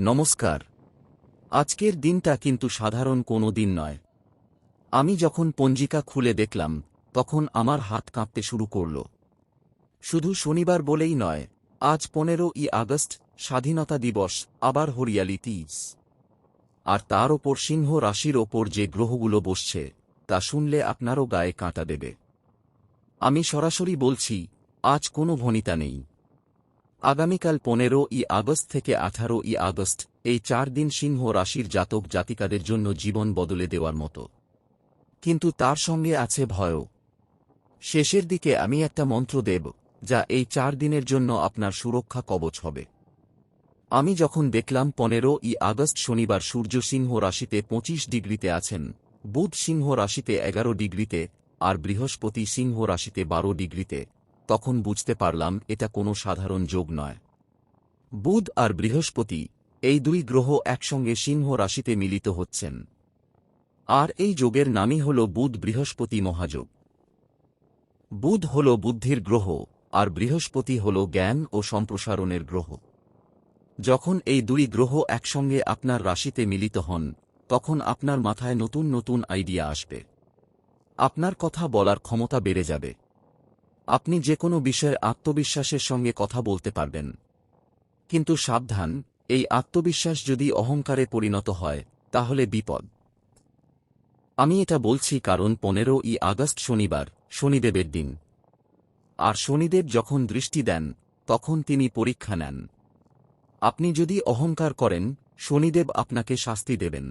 নমস্কার। আজকের দিনটা কিন্তু সাধারণ কোনো দিন নয়। আমি যখন পঞ্জিকা খুলে দেখলাম, তখন আমার হাত কাঁপতে শুরু করল। শুধু শনিবার বলেই নয়, আজ 15ই আগস্ট, স্বাধীনতা দিবস, আবার হরিয়ালি তিজ। আর তার ওপর সিংহ রাশির ওপর যে গ্রহগুলো বসছে, তা শুনলে আপনারও গায়ে কাঁটা দেবে। আমি সরাসরি বলছি, আজ কোনো ভনিতা নেই। আগামীকাল 15ই আগস্ট থেকে 18ই আগস্ট, এই 4 দিন সিংহ রাশির জাতক জাতিকাদের জন্য জীবন বদলে দেওয়ার মতো। কিন্তু তার সঙ্গে আছে ভয়ও। শেষের দিকে আমি একটা মন্ত্র দেব, যা এই 4 দিনের জন্য আপনার সুরক্ষা কবচ হবে। আমি যখন দেখলাম 15ই আগস্ট শনিবার সূর্য সিংহ রাশিতে 25 ডিগ্রিতে আছেন, বুধ সিংহ রাশিতে 11 ডিগ্রিতে, আর বৃহস্পতি সিংহ রাশিতে 12 ডিগ্রিতে, তখন বুঝতে পারলাম এটা কোনো সাধারণ যোগ নয়। বুধ আর বৃহস্পতি, এই দুই গ্রহ একসঙ্গে সিংহ রাশিতে মিলিত হচ্ছেন। আর এই যোগের নামই হল বুধ বৃহস্পতি মহাযোগ। বুধ হল বুদ্ধির গ্রহ, আর বৃহস্পতি হল জ্ঞান ও সম্প্রসারণের গ্রহ। যখন এই দুই গ্রহ একসঙ্গে আপনার রাশিতে মিলিত হন, তখন আপনার মাথায় নতুন নতুন আইডিয়া আসবে। আপনার কথা বলার ক্ষমতা বেড়ে যাবে। আপনি যে কোনো বিষয়ে আত্মবিশ্বাসের সঙ্গে কথা বলতে পারবেন। কিন্তু সাবধান, এই আত্মবিশ্বাস যদি অহংকারে পরিণত হয়, তাহলে বিপদ। আমি এটা বলছি কারণ 15ই আগস্ট শনিবার, শনিদেবের দিন। আর শনিদেব যখন দৃষ্টি দেন, তখন তিনি পরীক্ষা নেন। আপনি যদি অহংকার করেন, শনিদেব আপনাকে শাস্তি দেবেন।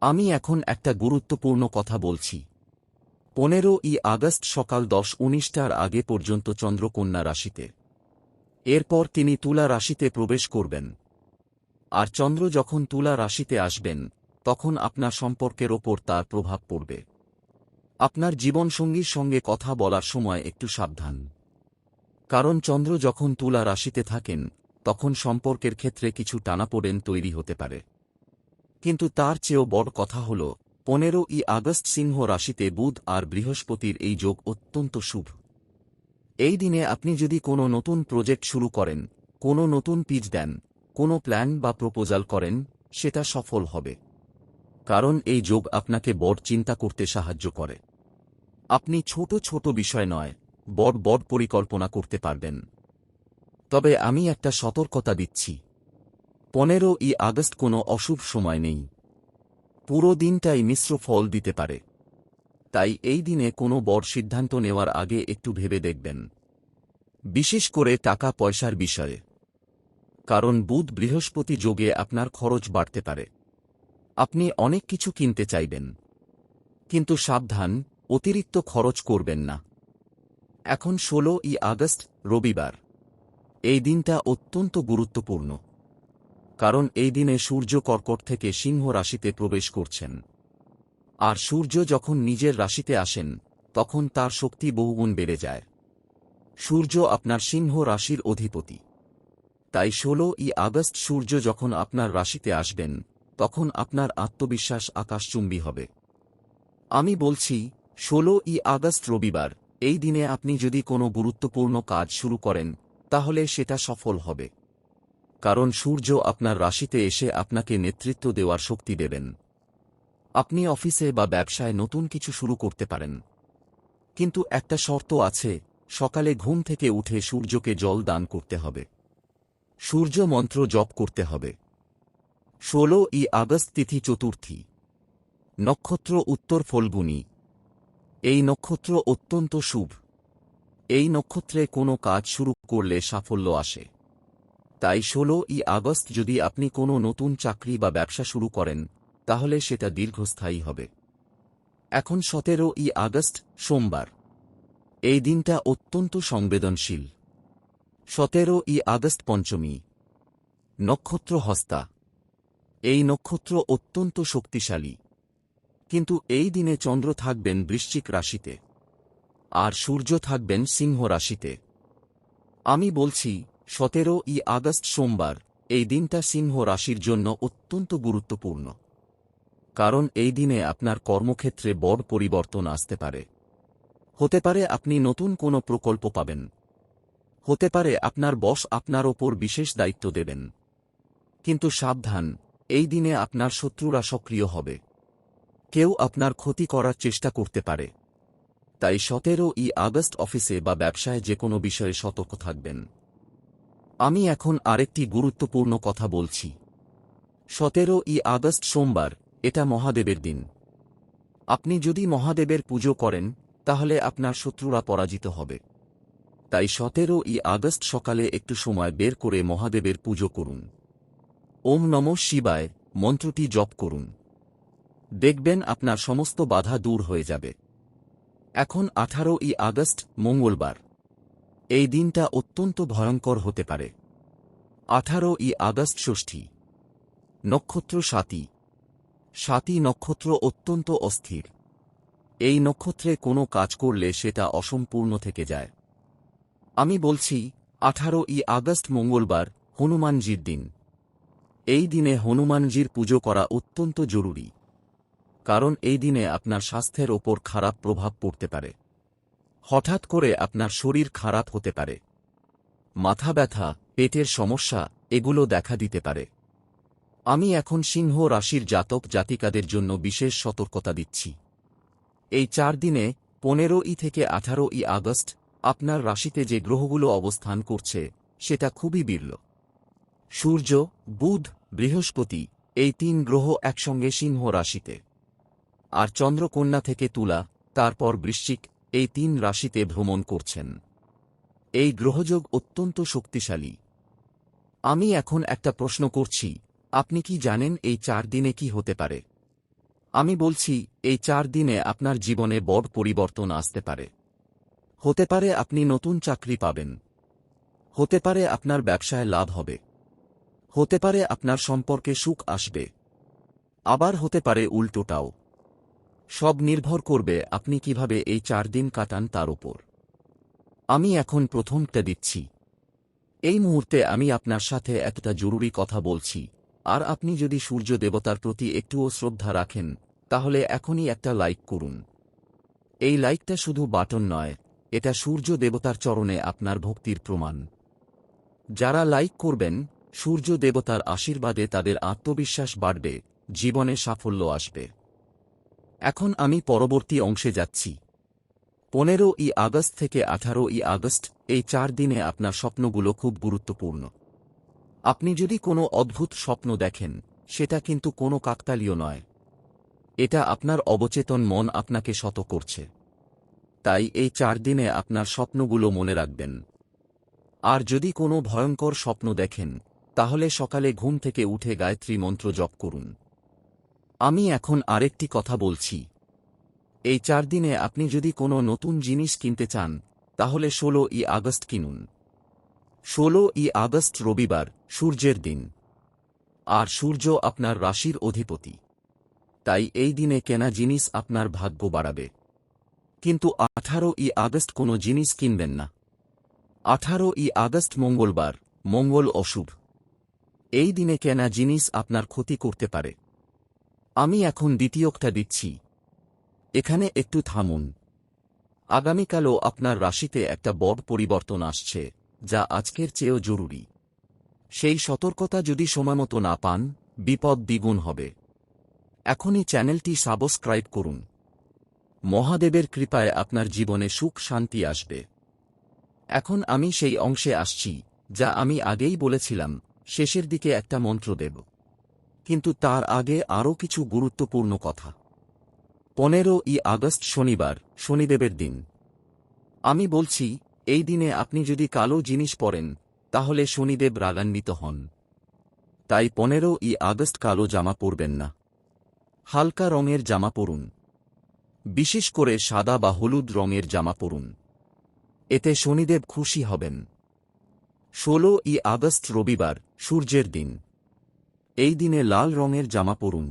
আমি এখন একটা গুরুত্বপূর্ণ কথা বলছি। 15ই আগস্ট সকাল 10:19টার আগে পর্যন্ত চন্দ্র কন্যা রাশিতে। এরপর তিনি তুলা রাশিতে প্রবেশ করবেন। আর চন্দ্র যখন তুলা রাশিতে আসবেন, তখন আপনার সম্পর্কের ওপর তার প্রভাব পড়বে। আপনার জীবনসঙ্গীর সঙ্গে কথা বলার সময় একটু সাবধান। কারণ চন্দ্র যখন তুলা রাশিতে থাকেন, তখন সম্পর্কের ক্ষেত্রে কিছু টানাপোড়েন তৈরি হতে পারে। কিন্তু তার চেয়েও বড় কথা হল, 15ই আগস্ট সিংহ রাশিতে বুধ আর বৃহস্পতির এই যোগ অত্যন্ত শুভ। এই দিনে আপনি যদি কোনো নতুন প্রজেক্ট শুরু করেন, কোনো নতুন পিচ দেন, কোনো প্ল্যান বা প্রপোজাল করেন, সেটা সফল হবে। কারণ এই যোগ আপনাকে বড় চিন্তা করতে সাহায্য করে। আপনি ছোট ছোট বিষয় নয়, বড় বড় পরিকল্পনা করতে পারবেন। তবে আমি একটা সতর্কতা দিচ্ছি, 15ই আগস্ট কোনো অশুভ সময় নেই। পুরো দিনটাই মিশ্র ফল দিতে পারে। তাই এই দিনে কোনো বড় সিদ্ধান্ত নেওয়ার আগে একটু ভেবে দেখবেন। বিশেষ করে টাকা পয়সার বিষয়ে। কারণ বুধ বৃহস্পতি যোগে আপনার খরচ বাড়তে পারে। আপনি অনেক কিছু কিনতে চাইবেন। কিন্তু সাবধান, অতিরিক্ত খরচ করবেন না। এখন 16ই আগস্ট, রবিবার। এই দিনটা অত্যন্ত গুরুত্বপূর্ণ। কারণ এই দিনে সূর্য কর্কট থেকে সিংহ রাশিতে প্রবেশ করছেন। আর সূর্য যখন নিজের রাশিতে আসেন, তখন তার শক্তি বহুগুণ বেড়ে যায়। সূর্য আপনার সিংহ রাশির অধিপতি। তাই 16ই আগস্ট সূর্য যখন আপনার রাশিতে আসবেন, তখন আপনার আত্মবিশ্বাস আকাশচুম্বী হবে। আমি বলছি, 16ই আগস্ট রবিবার, এই দিনে আপনি যদি কোনো গুরুত্বপূর্ণ কাজ শুরু করেন, তাহলে সেটা সফল হবে। কারণ সূর্য আপনার রাশিতে এসে আপনাকে নেতৃত্ব দেওয়ার শক্তি দেবেন। আপনি অফিসে বা ব্যবসায় নতুন কিছু শুরু করতে পারেন। কিন্তু একটা শর্ত আছে, সকালে ঘুম থেকে উঠে সূর্যকে জল দান করতে হবে। সূর্য মন্ত্র জপ করতে হবে। 16ই আগস্ট তিথি চতুর্থী। নক্ষত্র উত্তর ফল্গুনী। এই নক্ষত্র অত্যন্ত শুভ। এই নক্ষত্রে কোনো কাজ শুরু করলে সাফল্য আসে। তাই 16ই আগস্ট যদি আপনি কোনো নতুন চাকরি বা ব্যবসা শুরু করেন, তাহলে সেটা দীর্ঘস্থায়ী হবে। এখন 17ই আগস্ট, সোমবার। এই দিনটা অত্যন্ত সংবেদনশীল। 17ই আগস্ট পঞ্চমী। নক্ষত্র হস্তা। এই নক্ষত্র অত্যন্ত শক্তিশালী। কিন্তু এই দিনে চন্দ্র থাকবেন বৃশ্চিক রাশিতে। আর সূর্য থাকবেন সিংহ রাশিতে। আমি বলছি, 17ই আগস্ট সোমবার, এই দিনটা সিংহ রাশির জন্য অত্যন্ত গুরুত্বপূর্ণ। কারণ এই দিনে আপনার কর্মক্ষেত্রে বড় পরিবর্তন আসতে পারে। হতে পারে আপনি নতুন কোনো প্রকল্প পাবেন। হতে পারে আপনার বস আপনার ওপর বিশেষ দায়িত্ব দেবেন। কিন্তু সাবধান, এই দিনে আপনার শত্রুরা সক্রিয় হবে। কেউ আপনার ক্ষতি করার চেষ্টা করতে পারে। তাই 17ই আগস্ট অফিসে বা ব্যবসায় যে কোনো বিষয়ে সতর্ক থাকবেন। আমি এখন আরেকটি গুরুত্বপূর্ণ কথা বলছি। 17ই আগস্ট সোমবার, এটা মহাদেবের দিন। আপনি যদি মহাদেবের পুজো করেন তাহলে আপনার শত্রুরা পরাজিত হবে। তাই 17ই আগস্ট সকালে একটু সময় বের করে মহাদেবের পুজো করুন। ওম নমঃ শিবায় মন্ত্রটি জপ করুন। দেখবেন আপনার সমস্ত বাধা দূর হয়ে যাবে। এখন 18ই আগস্ট মঙ্গলবার। এই দিনটা অত্যন্ত ভয়ঙ্কর হতে পারে। 18ই আগস্ট ষষ্ঠী। নক্ষত্র স্বাতী। স্বাতী নক্ষত্র অত্যন্ত অস্থির। এই নক্ষত্রে কোনো কাজ করলে সেটা অসম্পূর্ণ থেকে যায়। আমি বলছি 18ই আগস্ট মঙ্গলবার, হনুমানজির দিন। এই দিনে হনুমানজির পুজো করা অত্যন্ত জরুরি। কারণ এই দিনে আপনার স্বাস্থ্যের ওপর খারাপ প্রভাব পড়তে পারে। হঠাৎ করে আপনার শরীর খারাপ হতে পারে। মাথা ব্যথা, পেটের সমস্যা এগুলো দেখা দিতে পারে। আমি এখন সিংহ রাশির জাতক জাতিকাদের জন্য বিশেষ সতর্কতা দিচ্ছি। এই 4 দিনে 15ই থেকে 18ই আগস্ট আপনার রাশিতে যে গ্রহগুলো অবস্থান করছে সেটা খুবই বিরল। সূর্য, বুধ, বৃহস্পতি এই 3 গ্রহ একসঙ্গে সিংহ রাশিতে। আর চন্দ্র কন্যা থেকে তুলা, তারপর বৃশ্চিক এই 3 রাশিতে ভ্রমণ করছেন। এই গ্রহযোগ অত্যন্ত শক্তিশালী। আমি এখন একটা প্রশ্ন করছি, আপনি কি জানেন এই 4 দিনে কি হতে পারে? আমি বলছি, এই 4 দিনে আপনার জীবনে বড় পরিবর্তন আসতে পারে। হতে পারে আপনি নতুন চাকরি পাবেন। হতে পারে আপনার ব্যবসায় লাভ হবে। হতে পারে আপনার সম্পর্কে সুখ আসবে। আবার হতে পারে উল্টোটাও। সব নির্ভর করবে আপনি কিভাবে এই 4 দিন কাটান তার উপর। আমি এখন প্রথমটা দিচ্ছি। এই মুহূর্তে আমি আপনার সাথে এতটা জরুরি কথা বলছি, আর আপনি যদি সূর্য দেবতার প্রতি একটুও শ্রদ্ধা রাখেন তাহলে এখনই একটা লাইক করুন। এই লাইকটা শুধু বাটন নয়, এটা সূর্য দেবতার চরণে আপনার ভক্তির প্রমাণ। যারা লাইক করবেন, সূর্য দেবতার আশীর্বাদে তাদের আত্মবিশ্বাস বাড়বে, জীবনে সাফল্য আসবে। এখন আমি পরবর্তী অংশে যাচ্ছি। 15ই আগস্ট থেকে 18ই আগস্ট এই 4 দিনে আপনার স্বপ্নগুলো খুব গুরুত্বপূর্ণ। আপনি যদি কোনো অদ্ভুত স্বপ্ন দেখেন, সেটা কিন্তু কোনো কাকতালীয় নয়। এটা আপনার অবচেতন মন আপনাকে শত করছে। তাই এই 4 দিনে আপনার স্বপ্নগুলো মনে রাখবেন। আর যদি কোনো ভয়ঙ্কর স্বপ্ন দেখেন, তাহলে সকালে ঘুম থেকে উঠে গায়ত্রী মন্ত্র জপ করুন। আমি এখন আরেকটি কথা বলছি। এই 4 দিনে আপনি যদি কোনো নতুন জিনিস কিনতে চান, তাহলে 16ই আগস্ট কিনুন। 16ই আগস্ট রবিবার, সূর্যের দিন। আর সূর্য আপনার রাশির অধিপতি। তাই এই দিনে কেনা জিনিস আপনার ভাগ্য বাড়াবে। কিন্তু 18ই আগস্ট কোনো জিনিস কিনবেন না। 18ই আগস্ট মঙ্গলবার, মঙ্গল অশুভ। এই দিনে কেনা জিনিস আপনার ক্ষতি করতে পারে। আমি এখন দ্বিতীয়টা দিচ্ছি। এখানে একটু থামুন। আগামীকালও আপনার রাশিতে একটা বড় পরিবর্তন আসছে, যা আজকের চেয়েও জরুরি। সেই সতর্কতা যদি সময়মতো না পান, বিপদ দ্বিগুণ হবে। এখনই চ্যানেলটি সাবস্ক্রাইব করুন। মহাদেবের কৃপায় আপনার জীবনে সুখ শান্তি আসবে। এখন আমি সেই অংশে আসছি, যা আমি আগেই বলেছিলাম, শেষের দিকে একটা মন্ত্র দেব। কিন্তু তার আগে আরও কিছু গুরুত্বপূর্ণ কথা। 15ই আগস্ট শনিবার, শনিদেবের দিন। আমি বলছি, এই দিনে আপনি যদি কালো জিনিস পরেন, তাহলে শনিদেব রাগান্বিত হন। তাই 15ই আগস্ট কালো জামা পরবেন না। হালকা রঙের জামা পরুন। বিশেষ করে সাদা বা হলুদ রঙের জামা পরুন। এতে শনিদেব খুশি হবেন। 16ই আগস্ট রবিবার, সূর্যের দিন। এই দিনে লাল রঙের জামা পরুন।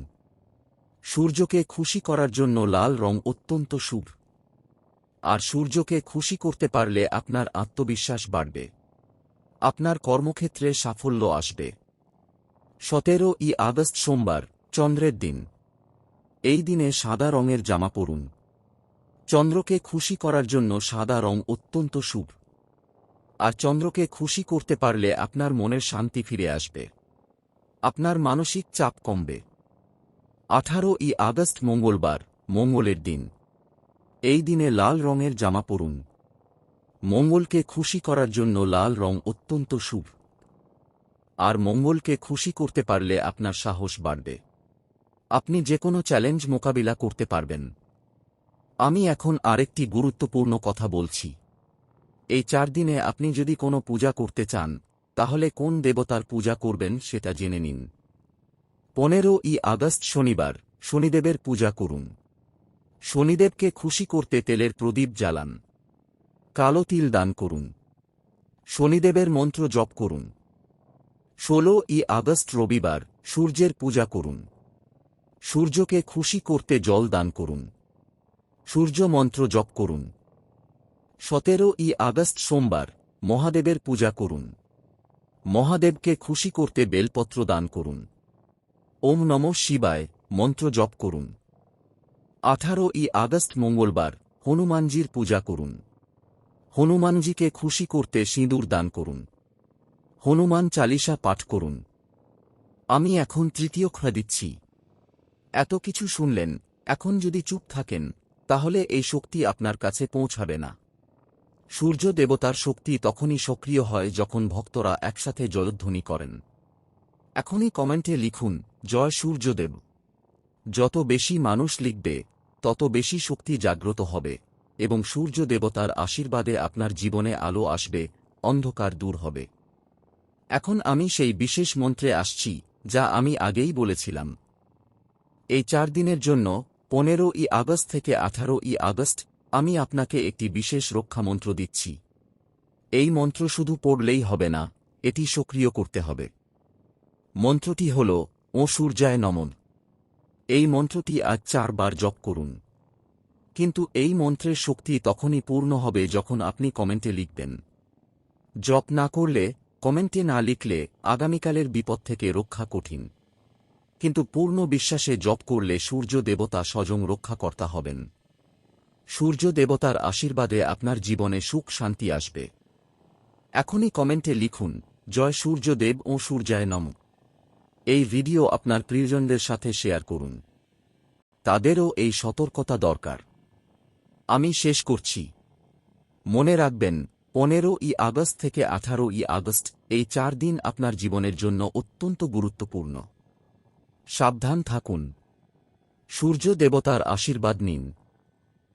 সূর্যকে খুশি করার জন্য লাল রং অত্যন্ত শুভ। আর সূর্যকে খুশি করতে পারলে আপনার আত্মবিশ্বাস বাড়বে। আপনার কর্মক্ষেত্রে সাফল্য আসবে। 17ই আগস্ট সোমবার, চন্দ্রের দিন। এই দিনে সাদা রঙের জামা পরুন। চন্দ্রকে খুশি করার জন্য সাদা রং অত্যন্ত শুভ। আর চন্দ্রকে খুশি করতে পারলে আপনার মনের শান্তি ফিরে আসবে। আপনার মানসিক চাপ কমবে। 18ই আগস্ট মঙ্গলবার, মঙ্গলের দিন। এই দিনে লাল রঙের জামা পরুন। মঙ্গলকে খুশি করার জন্য লাল রং অত্যন্ত শুভ। আর মঙ্গলকে খুশি করতে পারলে আপনার সাহস বাড়বে। আপনি যে কোনো চ্যালেঞ্জ মোকাবিলা করতে পারবেন। আমি এখন আরেকটি গুরুত্বপূর্ণ কথা বলছি। এই 4 দিনে আপনি যদি কোনো পূজা করতে চান, তাহলে কোন দেবতার পূজা করবেন সেটা জেনে নিন। 15ই আগস্ট শনিবার, শনিদেবের পূজা করুন। শনিদেবকে খুশি করতে তেলের প্রদীপ জ্বালান। কালো তিল দান করুন। শনিদেবের মন্ত্র জপ করুন। 16ই আগস্ট রবিবার, সূর্যের পূজা করুন। সূর্যকে খুশি করতে জল দান করুন। সূর্য মন্ত্র জপ করুন। 17ই আগস্ট সোমবার, মহাদেবের পূজা করুন। মহাদেবকে খুশি করতে বেলপত্র দান করুন। ওম নমঃ শিবায় মন্ত্র জপ করুন। 18ই আগস্ট মঙ্গলবার, হনুমানজির পূজা করুন। হনুমানজিকে খুশি করতে সিঁদুর দান করুন। হনুমান চালিসা পাঠ করুন। আমি এখন তৃতীয় খ্রা দিচ্ছি। এত কিছু শুনলেন, এখন যদি চুপ থাকেন, তাহলে এই শক্তি আপনার কাছে পৌঁছাবে না। সূর্য দেবতার শক্তি তখনই সক্রিয় হয় যখন ভক্তরা একসাথে জয়ধ্বনি করেন। এখনই কমেন্টে লিখুন, জয় সূর্যদেব। যত বেশি মানুষ লিখবে, তত বেশি শক্তি জাগ্রত হবে, এবং সূর্য দেবতার আশীর্বাদে আপনার জীবনে আলো আসবে, অন্ধকার দূর হবে। এখন আমি সেই বিশেষ মন্ত্রে আসছি, যা আমি আগেই বলেছিলাম। এই 4 দিনের জন্য 15ই আগস্ট থেকে 18ই আগস্ট আমি আপনাকে একটি বিশেষ রক্ষামন্ত্র দিচ্ছি। এই মন্ত্র শুধু পড়লেই হবে না, এটি সক্রিয় করতে হবে। মন্ত্রটি হল ও সূর্যায় নমঃ। এই মন্ত্রটি আজ 4 বার জপ করুন। কিন্তু এই মন্ত্রের শক্তি তখনই পূর্ণ হবে যখন আপনি কমেন্টে লিখবেন। জপ না করলে, কমেন্টে না লিখলে আগামীকালের বিপদ থেকে রক্ষা কঠিন। কিন্তু পূর্ণ বিশ্বাসে জপ করলে সূর্য দেবতা স্বয়ং রক্ষাকর্তা হবেন। সূর্য দেবতার আশীর্বাদে আপনার জীবনে সুখ শান্তি আসবে। এখনই কমেন্টে লিখুন, জয় সূর্যদেব ও সূর্যায় নমঃ। এই ভিডিও আপনার প্রিয়জনদের সাথে শেয়ার করুন। তাদেরও এই সতর্কতা দরকার। আমি শেষ করছি। মনে রাখবেন, 15ই আগস্ট থেকে 18ই আগস্ট এই 4 দিন আপনার জীবনের জন্য অত্যন্ত গুরুত্বপূর্ণ। সাবধান থাকুন। সূর্য দেবতার আশীর্বাদ নিন।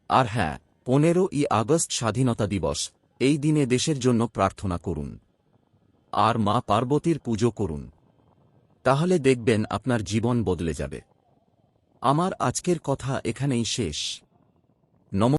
আর হ্যাঁ, 15ই আগস্ট স্বাধীনতা দিবস, এই দিনে দেশের জন্য প্রার্থনা করুন। আর মা পার্বতীর পুজো করুন। তাহলে দেখবেন আপনার জীবন বদলে যাবে। আমার আজকের কথা এখানেই শেষ। নমস্কার।